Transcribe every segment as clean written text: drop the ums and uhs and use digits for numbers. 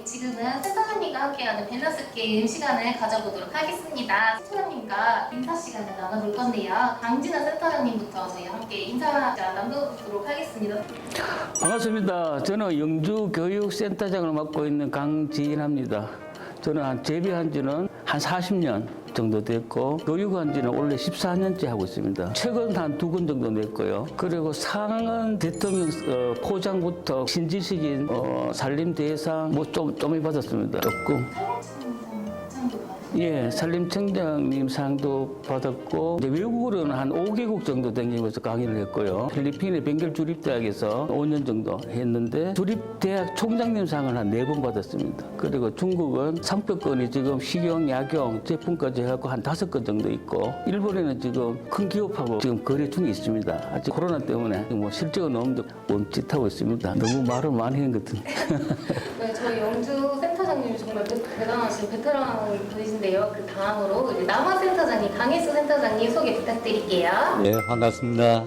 지금은 센터장님과 함께하는 밸런스 게임 시간을 가져보도록 하겠습니다. 센터장님과 인사 시간을 나눠볼 건데요. 강진아 센터장님부터 저희 함께 인사 나눠보도록 하겠습니다. 반갑습니다. 저는 영주교육센터장을 맡고 있는 강진합니다. 저는 재배한 지는 한 40년 정도 됐고 교육한 지는 원래 14년째 하고 있습니다. 책은 한 2권 정도 냈고요. 그리고 상은 대통령 포장부터 신지식인 산림대상 뭐 좀 받았습니다. 조금. 예, 산림청장님 상도 받았고 이제 외국으로는 한 5개국 정도 다니면서 강의를 했고요. 필리핀의 벵겔주립대학에서 5년 정도 했는데 주립대학 총장님 상을 한 4번 받았습니다. 그리고 중국은 상표권이 지금 식용, 약용 제품까지 해갖고 한 5건 정도 있고 일본에는 지금 큰 기업하고 지금 거래 중에 있습니다. 아직 코로나 때문에 뭐 실적은 너무 멈칫하고 있습니다. 너무 말을 많이 한 것 같은데. 네, 저희 영주 센터장님 정말 대단하신 베테랑 분이신데요. 그 다음으로 이제 남원센터장님, 강일수 센터장님 소개 부탁드릴게요. 네, 반갑습니다.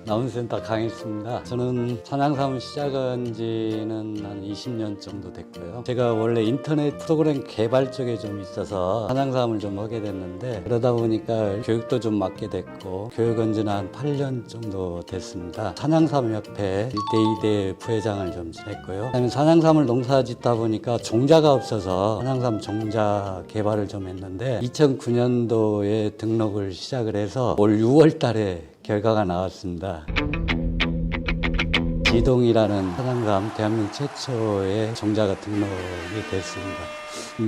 남원센터 강일수입니다. 저는 산양사무 시작한 지는 한 20년 정도 됐고요. 제가 원래 인터넷 프로그램 개발 쪽에 좀 있어서 산양사무를 좀 하게 됐는데 그러다 보니까 교육도 좀 맡게 됐고 교육은 지는 한 8년 정도 됐습니다. 산양사무협회 1대 2대 부회장을 좀 지냈고요. 그다음에 산양사무를 농사짓다 보니까 종자가 없어서 산양사무 종자 개발을 좀 했는데 2009년도에 등록을 시작을 해서 올 6월 달에 결과가 나왔습니다. 지동이라는 산양감 대한민국 최초의 종자가 등록이 됐습니다.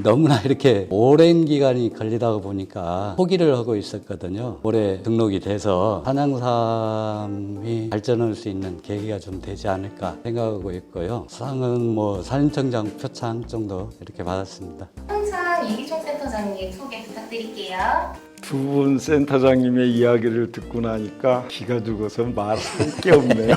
너무나 이렇게 오랜 기간이 걸리다 보니까 포기를 하고 있었거든요. 올해 등록이 돼서 산양삼이 발전할 수 있는 계기가 좀 되지 않을까 생각하고 있고요. 상은 뭐 산림청장 표창 정도 이렇게 받았습니다. 항상 이기총 센터장님 소개 부탁드릴게요. 두 분 센터장님의 이야기를 듣고 나니까 기가 죽어서 말할 게 없네요.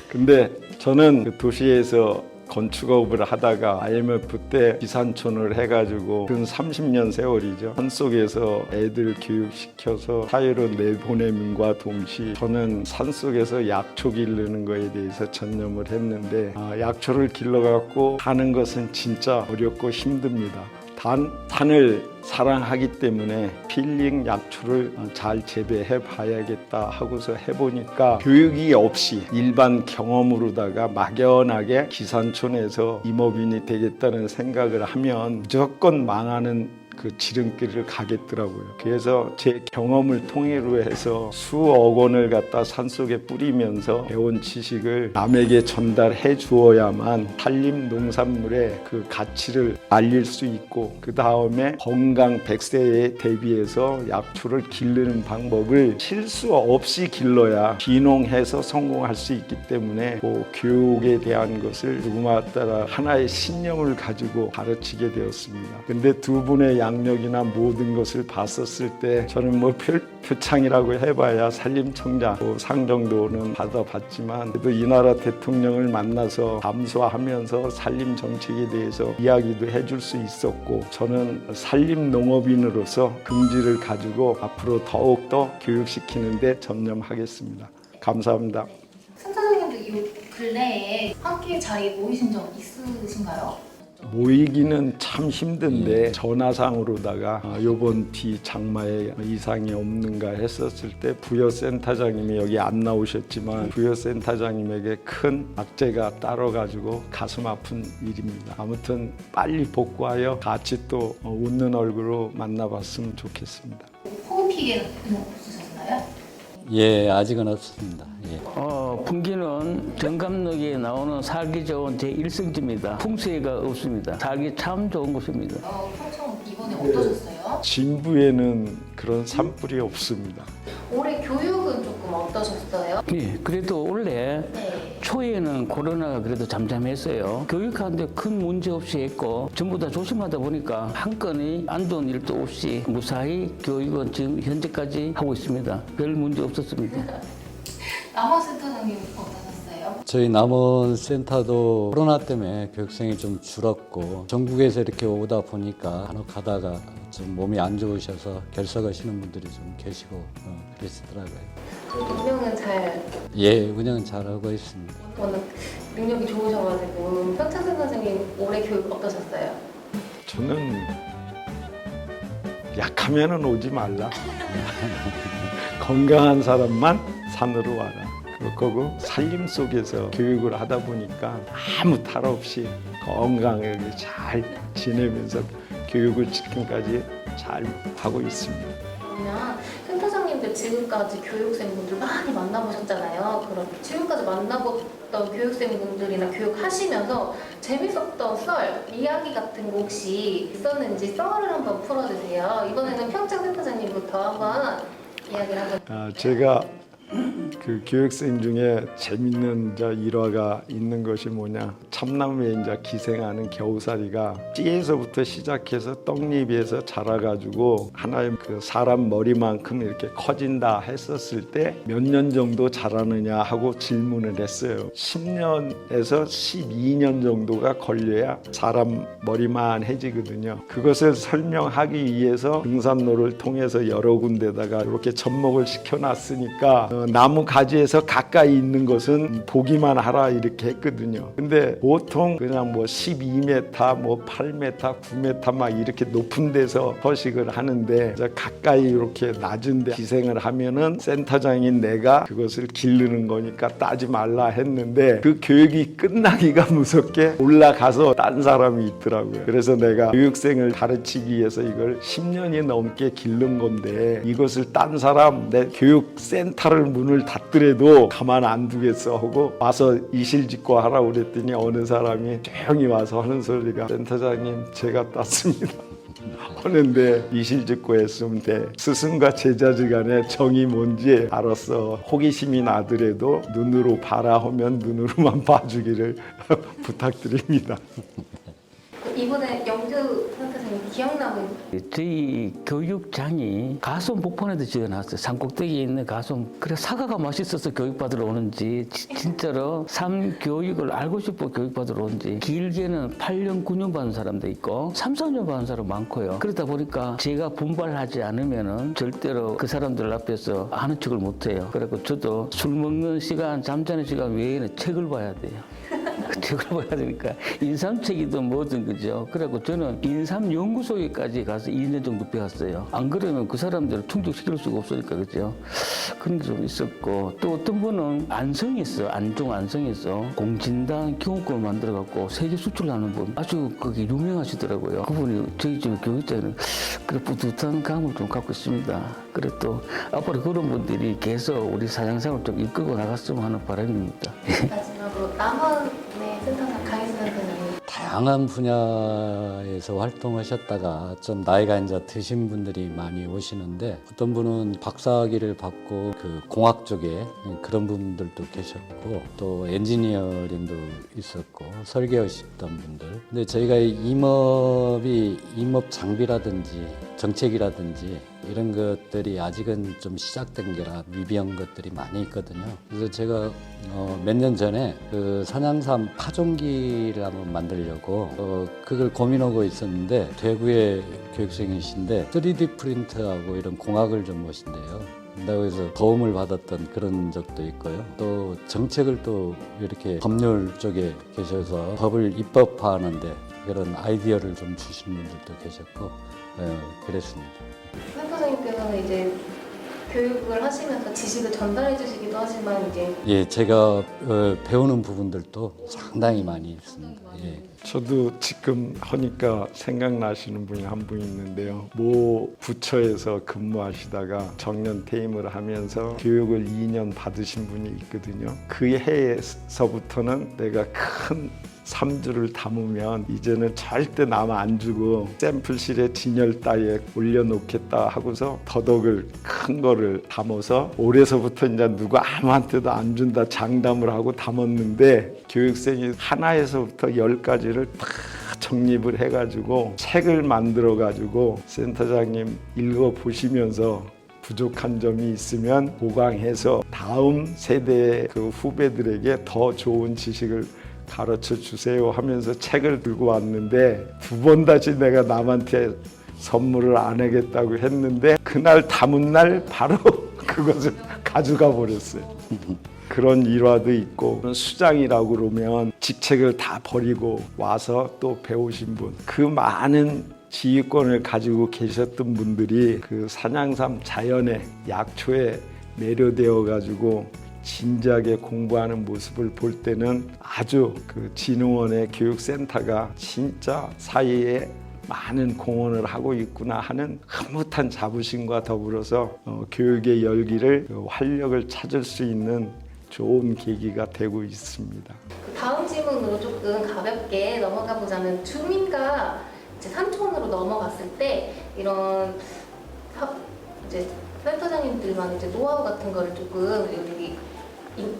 근데 저는 그 도시에서 건축업을 하다가 IMF 때 기산촌을 해가지고 근 30년 세월이죠. 산속에서 애들 교육시켜서 사회로 내보냄과 동시에 저는 산속에서 약초 기르는 거에 대해서 전념을 했는데 약초를 길러갖고 하는 것은 진짜 어렵고 힘듭니다. 단 산을 사랑하기 때문에 필링 약초를 잘 재배해 봐야겠다 하고서 해보니까 교육이 없이 일반 경험으로다가 막연하게 기산촌에서 임업인이 되겠다는 생각을 하면 무조건 망하는 그 지름길을 가겠더라고요. 그래서 제 경험을 통해로 해서 수억 원을 갖다 산속에 뿌리면서 배운 지식을 남에게 전달해 주어야만 산림 농산물의 그 가치를 알릴 수 있고 그 다음에 건강 100세에 대비해서 약초를 기르는 방법을 실수 없이 길러야 귀농해서 성공할 수 있기 때문에 그 교육에 대한 것을 누구나 따라 하나의 신념을 가지고 가르치게 되었습니다. 근데 두 분의 양력이나 모든 것을 봤었을 때 저는 뭐 표창이라고 해봐야 산림청장 상 정도는 받아봤지만 그래도 이 나라 대통령을 만나서 감수하면서 산림 정책에 대해서 이야기도 해줄 수 있었고 저는 산림 농업인으로서 긍지를 가지고 앞으로 더욱더 교육시키는 데 전념하겠습니다. 감사합니다. 센터장님도 이 근래에 함께 자리에 모이신 적 있으신가요? 모이기는 참 힘든데 전화상으로다가 요번 장마에 이상이 없는가 했었을 때 부여센터장님이 여기 안 나오셨지만 부여센터장님에게 큰 악재가 따라가지고 가슴 아픈 일입니다. 아무튼 빨리 복구하여 같이 또 웃는 얼굴로 만나봤으면 좋겠습니다. 호흡기계는 없으셨나요? 예, 아직은 없습니다. 예. 풍기는 정감역에 나오는 살기 좋은 제1성지입니다. 풍수해가 없습니다. 살기 참 좋은 곳입니다. 평촌 이번에 어떠셨어요? 진부에는 그런 산불이 없습니다. 올해 교육은 조금 어떠셨어요? 예, 그래도 원래 네. 초에는 코로나가 그래도 잠잠했어요. 교육하는데 큰 문제 없이 했고 전부 다 조심하다 보니까 한 건이 안 좋은 일도 없이 무사히 교육은 지금 현재까지 하고 있습니다. 별 문제 없었습니다. 남원센터장님 어떠셨어요? 저희 남원 센터도 코로나 때문에 교육생이 좀 줄었고 전국에서 이렇게 오다 보니까 간혹 가다가 좀 몸이 안 좋으셔서 결석하시는 분들이 좀 계시고 그러시더라고요. 운영은 잘 예, 운영은 잘하고 있습니다. 워낙 능력이 좋으셔가지고 평창생 선생님 올해 교육 어떠셨어요? 저는 약하면은 오지 말라. 건강한 사람만 산으로 와라. 그럴 거고 살림 속에서 교육을 하다 보니까 아무 탈 없이 건강하게 잘 지내면서 교육을 지금까지 잘 하고 있습니다. 그러면 센터장님들 지금까지 교육생분들 많이 만나보셨잖아요. 그럼 지금까지 만나봤던 교육생분들이나 교육하시면서 재밌었던 썰, 이야기 같은 거 혹시 있었는지 썰을 한번 풀어주세요. 이번에는 평창 센터장님부터 한번 이야기를 한번. 제가 그 교육생 중에 재밌는 일화가 있는 것이 뭐냐, 참나무에 이제 기생하는 겨우살이가 씨에서부터 시작해서 떡잎에서 자라가지고 하나의 그 사람 머리만큼 이렇게 커진다 했었을 때 몇 년 정도 자라느냐 하고 질문을 했어요. 10년에서 12년 정도가 걸려야 사람 머리만 해지거든요. 그것을 설명하기 위해서 등산로를 통해서 여러 군데다가 이렇게 접목을 시켜놨으니까 나무 가지에서 가까이 있는 것은 보기만 하라 이렇게 했거든요. 근데 보통 그냥 뭐 12m, 뭐 8m, 9m 막 이렇게 높은 데서 서식을 하는데 가까이 이렇게 낮은 데 기생을 하면은 센터장인 내가 그것을 기르는 거니까 따지 말라 했는데 그 교육이 끝나기가 무섭게 올라가서 딴 사람이 있더라고요. 그래서 내가 교육생을 가르치기 위해서 이걸 10년이 넘게 기른 건데 이것을 딴 사람 내 교육센터를 문을 닫더라도 가만 안 두겠어 하고 와서 이실직고 하라고 그랬더니 어느 사람이 조용히 와서 하는 소리가 센터장님 제가 땄습니다 하는데 이실직고 했으면 돼. 스승과 제자지간에 정이 뭔지 알았어. 호기심이 나더라도 눈으로 봐라 하면 눈으로만 봐주기를 부탁드립니다. 이번에 영주 센터장님 기억나는 저희 교육장이 가솜 복판에도 지어놨어요. 산꼭대기에 있는 가솜. 그래 사과가 맛있어서 교육받으러 오는지 진짜로 삶 교육을 알고 싶어 교육받으러 오는지 길게는 8년 9년 받은 사람도 있고 3, 4년 받은 사람 많고요. 그러다 보니까 제가 분발하지 않으면은 절대로 그 사람들 앞에서 아는 척을 못해요. 그래서 저도 술 먹는 시간, 잠자는 시간 외에는 책을 봐야 돼요. 책을 봐야 되니까 인삼책이든 뭐든 그죠. 그래고 저는 인삼연구소에까지 가서 2년 정도 배웠어요. 안 그러면 그 사람들을 충족시킬 수가 없으니까 그죠. 그런 게 좀 있었고 또 어떤 분은 안성에서 안성에서 공진단 경호권을 만들어 갖고 세계 수출하는 분 아주 그게 유명하시더라고요. 그분이 저희 집 교육자는 그래 뿌듯한 감을 좀 갖고 있습니다. 그래 또 앞으로 그런 분들이 계속 우리 사장상을 좀 이끌고 나갔으면 하는 바람입니다. 마지막으로 남원의 센터장 강희수 선생님. 다양한 분야에서 활동하셨다가 좀 나이가 이제 드신 분들이 많이 오시는데 어떤 분은 박사학위를 받고 그 공학 쪽에 그런 분들도 계셨고 또 엔지니어링도 있었고 설계하셨던 분들. 근데 저희가 임업 장비라든지 정책이라든지 이런 것들이 아직은 좀 시작된 게라 미비한 것들이 많이 있거든요. 그래서 제가 몇 년 전에 그 산양삼 파종기를 한번 만들려고 그걸 고민하고 있었는데 대구의 교육생이신데 3D 프린터하고 이런 공학을 좀 보신대요. 그래서 도움을 받았던 그런 적도 있고요. 또 정책을 또 이렇게 법률 쪽에 계셔서 법을 입법화하는데 그런 아이디어를 좀 주시는 분들도 계셨고 그랬습니다. 센터장님께서는 이제 교육을 하시면서 지식을 전달해 주시기도 하지만 이제 예, 제가 배우는 부분들도 상당히 많이 있습니다. 예. 저도 지금 하니까 생각나시는 분이 한 분 있는데요. 모 부처에서 근무하시다가 정년 퇴임을 하면서 교육을 2년 받으신 분이 있거든요. 그 해에서부터는 내가 큰 삼주를 담으면 이제는 절대 남 안 주고 샘플실에 진열 따위에 올려놓겠다 하고서 더덕을 큰 거를 담아서 올해서부터 이제 누구 아무한테도 안 준다 장담을 하고 담았는데 교육생이 하나에서부터 10가지를 다 정립을 해가지고 책을 만들어가지고 센터장님 읽어보시면서 부족한 점이 있으면 보강해서 다음 세대의 그 후배들에게 더 좋은 지식을 가르쳐 주세요 하면서 책을 들고 왔는데 두 번 다시 내가 남한테 선물을 안 하겠다고 했는데 그날 담은 날 바로 그것을 가져가 버렸어요. 그런 일화도 있고 수장이라고 그러면 직책을 다 버리고 와서 또 배우신 분, 그 많은 지휘권을 가지고 계셨던 분들이 그 산양삼 자연의 약초에 매료되어 가지고 진지하게 공부하는 모습을 볼 때는 아주 그 진흥원의 교육센터가 진짜 사회에 많은 공헌을 하고 있구나 하는 흐뭇한 자부심과 더불어서 교육의 열기를 활력을 찾을 수 있는 좋은 계기가 되고 있습니다. 다음 질문으로 조금 가볍게 넘어가 보자면 주민과 이제 산촌으로 넘어갔을 때 이런 이제 센터장님들만 이제 노하우 같은 거를 조금 여기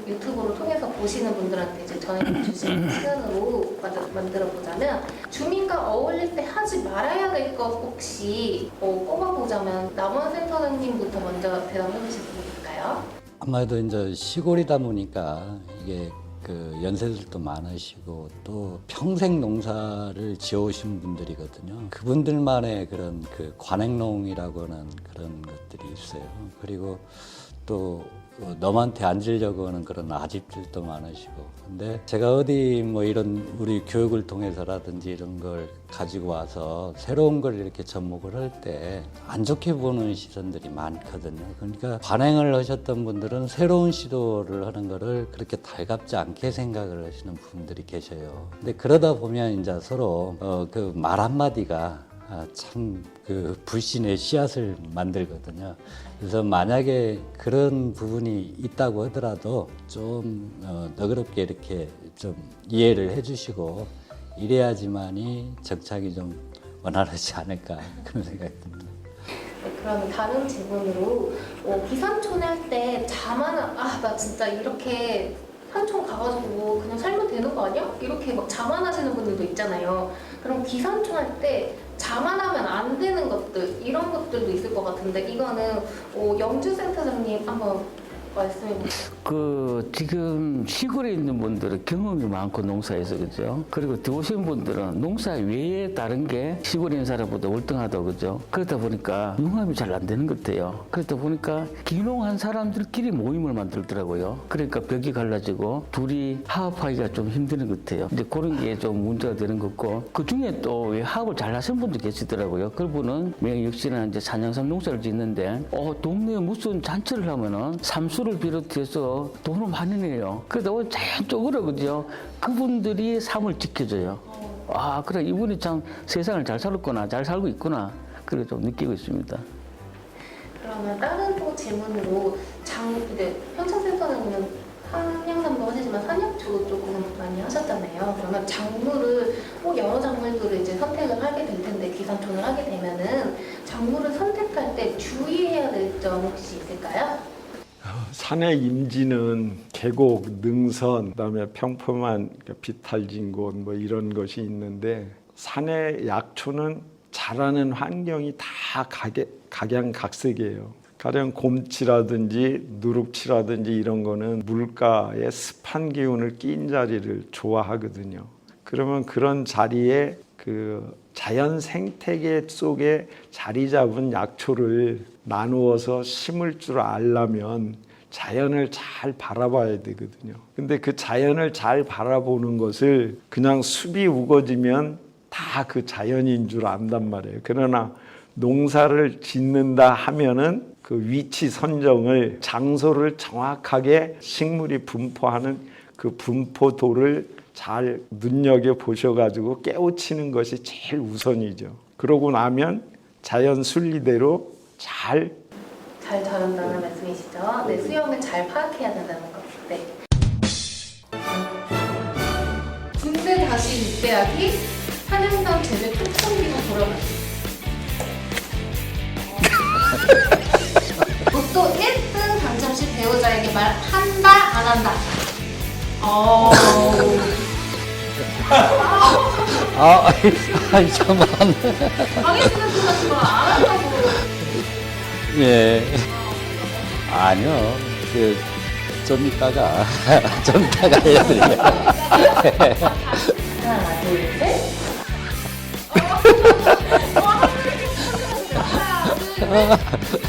유튜브로 통해서 보시는 분들한테 이제 전해 주시는 시간으로 만들어 보자면 주민과 어울릴 때 하지 말아야 될 것 혹시 꼽아 보자면 남원 센터장님부터 먼저 대답해 주실 수 있을까요? 아마도 이제 시골이다 보니까 이게 그 연세들도 많으시고 또 평생 농사를 지어오신 분들이거든요. 그분들만의 그런 그 관행농이라고 하는 그런 것들이 있어요. 그리고 또 넘한테 앉으려고 하는 그런 아집들도 많으시고. 근데 제가 어디 뭐 이런 우리 교육을 통해서라든지 이런 걸 가지고 와서 새로운 걸 이렇게 접목을 할 때 안 좋게 보는 시선들이 많거든요. 그러니까 관행을 하셨던 분들은 새로운 시도를 하는 거를 그렇게 달갑지 않게 생각을 하시는 분들이 계셔요. 근데 그러다 보면 이제 서로 그 말 한마디가 참 그 불신의 씨앗을 만들거든요. 그래서 만약에 그런 부분이 있다고 하더라도 좀 너그럽게 이렇게 좀 이해를 해주시고 이래야지만이 정착이 좀 원활하지 않을까 그런 생각이 듭니다. 네, 그러면 다른 질문으로 비산촌 할 때 자만한 나 진짜 이렇게 산촌 가가지고 그냥 살면 되는 거 아니야? 이렇게 막 자만하시는 분들도 있잖아요. 그럼 비산촌 할 때 자만하면 안 되는 것들 이런 것들도 있을 것 같은데 이거는 영주 센터장님 한번 말씀해 보세요. 지금 시골에 있는 분들은 경험이 많고 농사에서 그죠. 그리고 들어오신 분들은 농사 외에 다른 게 시골에 있는 사람보다 월등하다고 그죠. 그러다 보니까 융합이 잘 안 되는 것 같아요. 그러다 보니까 기농한 사람들끼리 모임을 만들더라고요. 그러니까 벽이 갈라지고 둘이 화합하기가 좀 힘드는 것 같아요. 이제 그런 게 좀 문제가 되는 것 같고 그 중에 또 화합을 잘 하신 분도 계시더라고요. 그분은 역시나 이제 산양삼 농사를 짓는데 동네에 무슨 잔치를 하면은 삼수를 비롯해서 돈을 많이 내요. 그러다 보니 자연적으로 그죠. 그분들이 삶을 지켜줘요. 그래 이분이 참 세상을 잘 살았구나, 잘 살고 있구나. 그렇게 좀 느끼고 있습니다. 그러면 다른 또 질문으로 이제 현창센터는 한양삼도 하시지만 산약초 조금 많이 하셨잖아요. 그러면 작물을 여러 작물들을 이제 선택을 하게 될 텐데 비산촌을 하게 되면은 작물을 선택할 때 주의해야 될 점 혹시 있을까요? 산의 임지는 계곡, 능선, 그다음에 평범한 비탈진 곳 뭐 이런 것이 있는데 산의 약초는 자라는 환경이 다 각양각색이에요. 가령 곰치라든지 누룩치라든지 이런 거는 물가에 습한 기운을 낀 자리를 좋아하거든요. 그러면 그런 자리에 그 자연 생태계 속에 자리 잡은 약초를 나누어서 심을 줄 알려면 자연을 잘 바라봐야 되거든요. 근데 그 자연을 잘 바라보는 것을 그냥 숲이 우거지면 다 그 자연인 줄 안단 말이에요. 그러나 농사를 짓는다 하면은 그 위치 선정을 장소를 정확하게 식물이 분포하는 그 분포도를 잘 눈여겨 보셔가지고 깨우치는 것이 제일 우선이죠. 그러고 나면 자연 순리대로 잘 자란다는 말씀이시죠? 네, 수영을 잘 파악해야 된다는 거. 네. 군대 다시 입대하기, 한양삼 재배 특성기로 돌아가기. 로또 1등 당첨 시 배우자에게 말 한다 안 한다. 잠깐만. 강혜수는 그거 안 한다고. 예. 아니요. 좀 이따가 좀 이따가 해드릴게요. 하나, 둘, 셋. 하나, 둘.